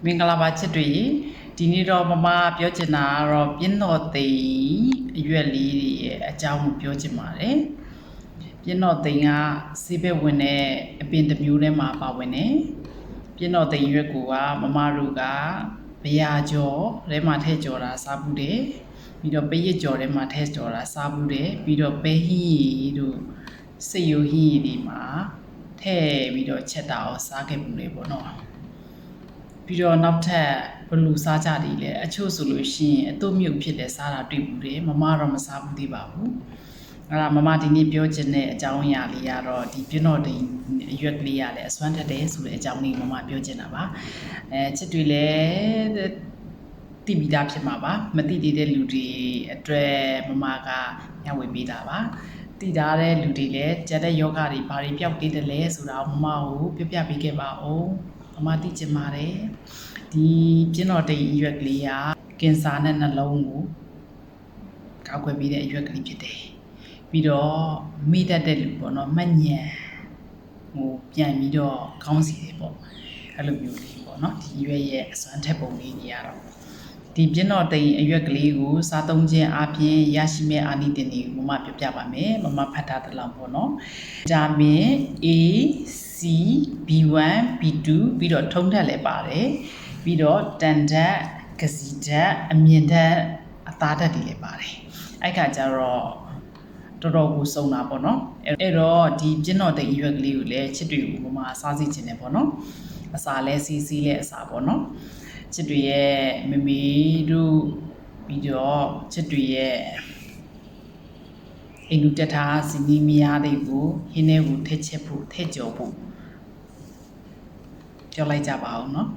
မင်္ဂလာပါချစ်တွေဒီနေ့တော့မမပြောချင်တာကတော့ပြင်းတော်သိမ်အရွက်လေးတွေရဲ့အကြောင်းကိုပြောချင်ပါတယ်ပြင်းတော်သိမ်ကဆေးဘက်ဝင်တဲ့အပင်တစ်မျိုးထဲမှာပါဝင်တယ်ပြင်းတော်သိမ်ရွက်ကမမတို့ကဗျာကြော်ထဲမှာထည့်ကြော်တာစားဘူးတယ်ပြီးတော့ပဲရစ်ကြော်ထဲမှာထည့်ကြော်တာစားဘူးတယ်ပြီးတော့ပဲဟင်းရည်တို့စိတ်ရိုးဟင်းရည်တွေမှာထည့်ပြီးတော့ချက်တာကိုစားခဲ့ဘူးလေပေါ့နော်ပြီးတော့နောက်ထပ်ဘလူစားကြတယ်လေအချို့ဆိုလို့ရှိရင်အတုမြုပ်ဖြစ်တဲ့စားတာတွေ့ဘူးတယ်မမတော့မစားဘူးသေးပါဘူးအဲ့ဒါမမဒီနေ့ပြောချင်တဲ့အကြောင်းအရာလေးကတော့ဒီပြင်းတော်တိမ်အရွက်ကလေးရလဲအစွမ်းထက်တယ်ဆိုတဲ့အကြောင်းလေးမမပြောချင်တာပါချစ်တွေလည်းသိပြီးသားဖြစ်မှာပါမသိသေးတဲ့လူတွေအတွက်မမကညဝေပေးတာပါသိထားတဲ့လူတွေလည်းကြက်တဲ့ယောဂတွေဘာတွေပျောက်သေးတယ်လဲဆိုတာမမကိုပြောပြပေးခဲ့ပါဦးမမသိချင်ပါတယ်ဒီပြင်းတော်တိမ်အရွက်ကလေးကကင်ဆာနဲ့နှလုံးကိုကောက်ွယ်ပေးတဲ့အရွက်ကလေးဖြစ်တယ်ပြီးတော့မိတတ်တဲ့လူပေါ့နော်မှတ်ဉဏ်ဟိုပြန်ပြီးတော့ခေါင်းစီတယ်ပေါ့အဲ့လိုမျိုးလေးပေါ့နော်ဒီရွက်ရဲ့အစွမ်းထက်ပုံလေးကြီးရတော့ဒီပြင်းတော်တိမ်အရွက်ကလေးကိုစားသုံးခြင်းအပြင်ရရှိမဲ့အာနိသင်တွေကိုမမပြောပြပါမယ်မမဖတ်ထားသလောက်ပေါ့နော်ဗီတာမင် A C B1 B2 ပြီးတော့ထုံးထက်လည်းပါတယ်ပြီးတော့တန်ဓာတ်ကစီဓာတ်အမြင့်ဓာတ်အသားဓာတ်တွေလည်းပါတယ်အဲ့ခါကျတော့တော်တော်ကိုစုံတာပေါ့နော်အဲ့တော့ဒီပြင်းတော်တိမ်အရွက်ကလေးကိုလည်းချစ်တွေကိုမမစားစီခြင်းနဲ့ပေါ့နော်အစာလဲစီစီလဲအစာပေါ့နော်ချစ်တွေရဲ့မမေတို့ပြီးတော့ချစ်တွေရဲ့အိမ်လူတက်ထားစီနီမယားတွေကိုဟင်းထဲကိုထည့်ချက်ဖို့ထည့်ကြော်ဖို့ပြောလိုက်ကြပါဦးနော်